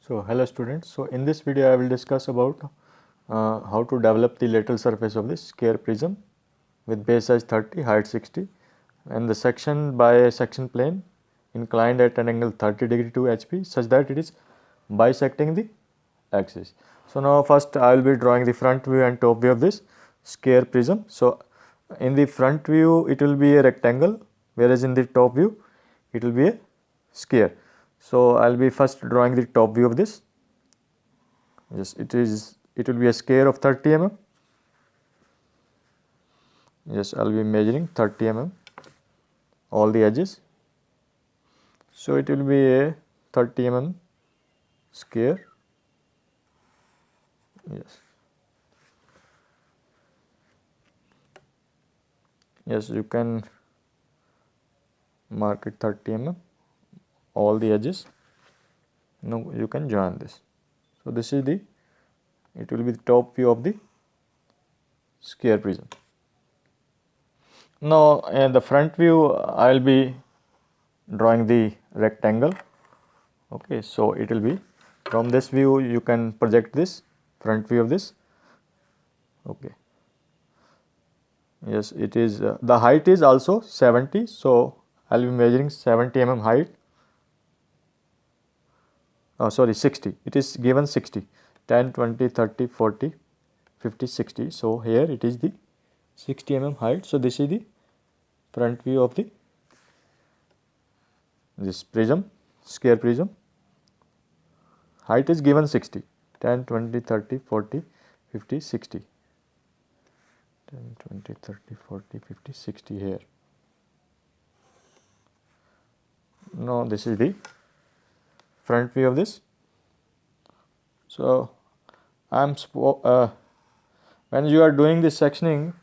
So hello students, so in this video I will discuss about how to develop the lateral surface of the square prism with base size 30, height 60 and the section by a section plane inclined at an angle 30 degree to HP such that it is bisecting the axis. So now first I will be drawing the front view and top view of this square prism. So in the front view it will be a rectangle, whereas in the top view it will be a square. So I will be first drawing the top view of this. Yes, it will be a square of 30 mm. Yes, I will be measuring 30 mm all the edges. So it will be a 30 mm square. Yes. Yes, you can mark it 30 mm all the edges. Now you can join this. So this is it will be the top view of the square prism. Now in the front view I will be drawing the rectangle. Okay, so it will be from this view you can project this front view of this. Okay. Yes, it is the height is also 70, so I will be measuring 70 mm height. Sorry, 60. It is given 60. 10, 20, 30, 40, 50, 60. So here it is the 60 mm height. So this is the front view of this prism, square prism. Height is given 60. 10, 20, 30, 40, 50, 60. 10, 20, 30, 40, 50, 60 here. Now this is the front view of this. So when you are doing this sectioning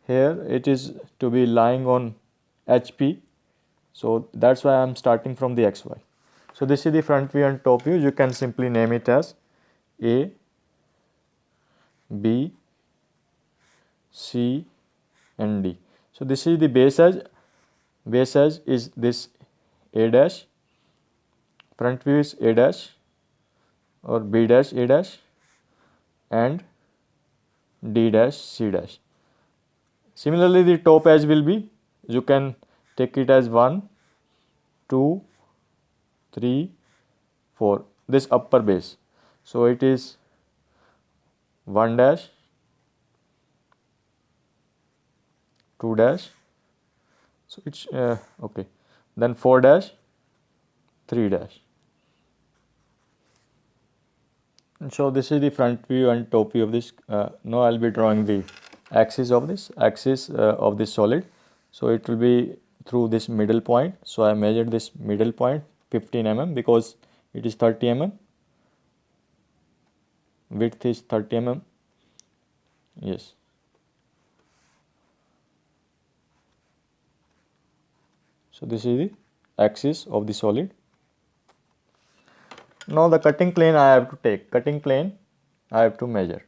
here, it is to be lying on HP. So that's why I am starting from the XY. So this is the front view and top view. You can simply name it as A, B, C and D. So this is the base edge. Base edge is this A dash. Front view is A dash or B dash A dash and D dash C dash. Similarly, the top edge will be, you can take it as 1, 2, 3, 4, this upper base. So it is 1 dash, 2 dash, so it's okay, then 4 dash, 3 dash. And so this is the front view and top view of this. Now I'll be drawing the axis of this solid. So it will be through this middle point. So I measured this middle point 15 mm because it is 30 mm. Width is 30 mm. Yes. So this is the axis of the solid. Now the cutting plane I have to take. Cutting plane I have to measure.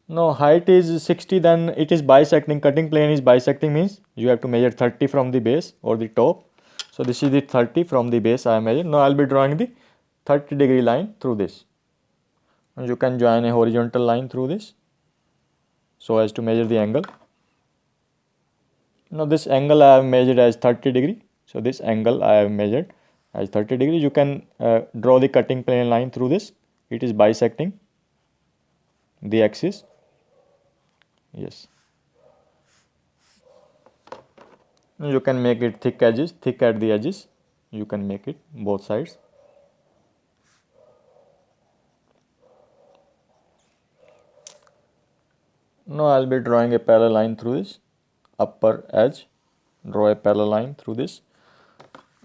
No, height is 60, then it is bisecting. Cutting plane is bisecting means you have to measure 30 from the base or the top. So this is the 30 from the base I measure. Now I will be drawing the 30 degree line through this. And you can join a horizontal line through this so as to measure the angle. Now this angle I have measured as 30 degree. So this angle I have measured as 30 degree. You can draw the cutting plane line through this. It is bisecting the axis. Yes. You can make it thick at the edges. You can make it both sides. Now I will be drawing a parallel line through this upper edge. Draw a parallel line through this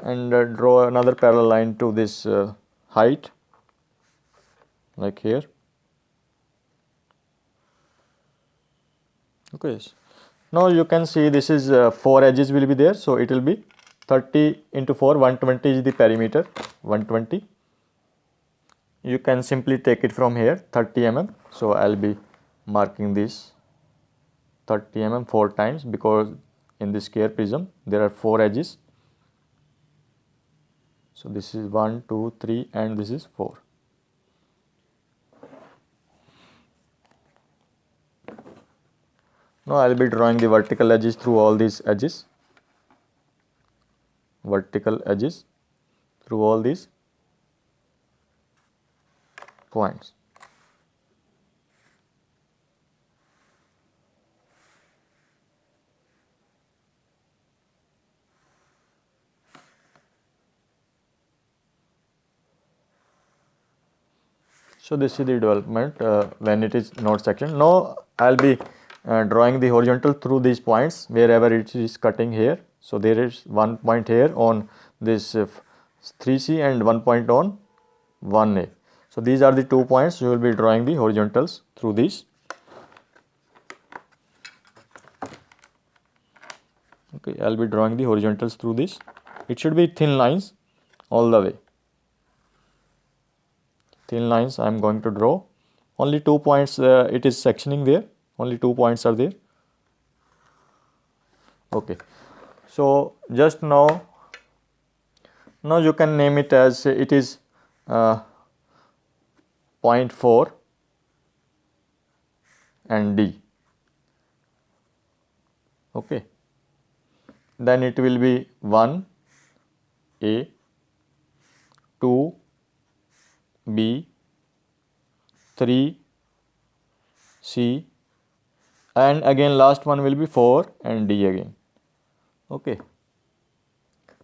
and draw another parallel line to this height, like here. Okay. Now you can see this is 4 edges will be there. So it will be 30 into 4, 120 is the perimeter, 120. You can simply take it from here, 30 mm. So I will be marking this 30 mm 4 times because in the square prism there are 4 edges. So this is 1, 2, 3 and this is 4. Now I will be drawing the vertical edges through all these edges, vertical edges through all these points. So this is the development when it is not section. Now I will be drawing the horizontal through these points wherever it is cutting here. So there is one point here on this 3C and one point on 1A. So these are the 2 points you will be drawing the horizontals through these. Okay, I will be drawing the horizontals through this. It should be thin lines all the way. Thin lines I am going to draw. Only 2 points it is sectioning there. Only 2 points are there. Okay. So just now you can name it as it is 0.4 and D. Okay. Then it will be 1 A, 2 B, 3 C, and again last one will be 4 and D again. Okay.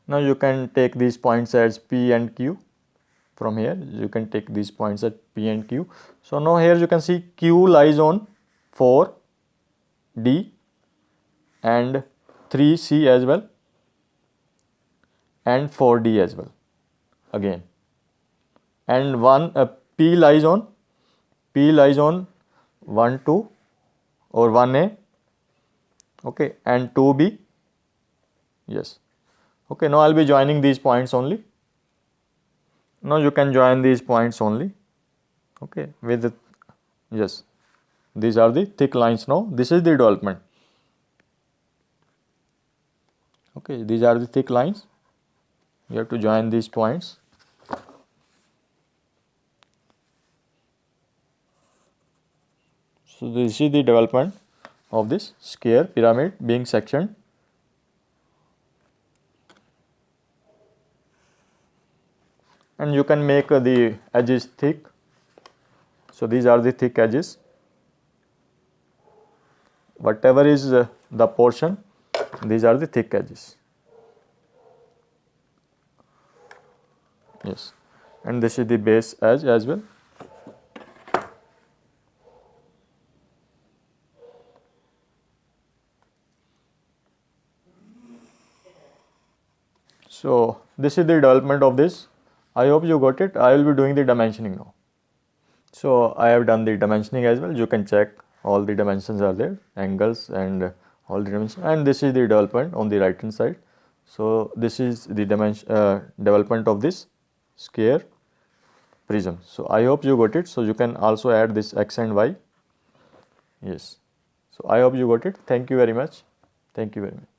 Now you can take these points as P and Q. From here you can take these points at P and Q. So now here you can see Q lies on 4 D and 3 C as well and 4 D as well again, and P lies on 1 2 or 1A, okay, and 2B. Yes. Okay, now I will be joining these points only. Now you can join these points only, okay, with the, yes, these are the thick lines. Now this is the development. Okay, these are the thick lines. You have to join these points. So this is the development of this square pyramid being sectioned. And you can make the edges thick. So these are the thick edges. Whatever is the portion, these are the thick edges. Yes, and this is the base edge as well. So this is the development of this. I hope you got it. I will be doing the dimensioning now. So I have done the dimensioning as well. You can check all the dimensions are there, angles and all the dimensions. And this is the development on the right hand side. So this is the development of this square prism. So I hope you got it. So you can also add this x and y. Yes. So I hope you got it. Thank you very much. Thank you very much.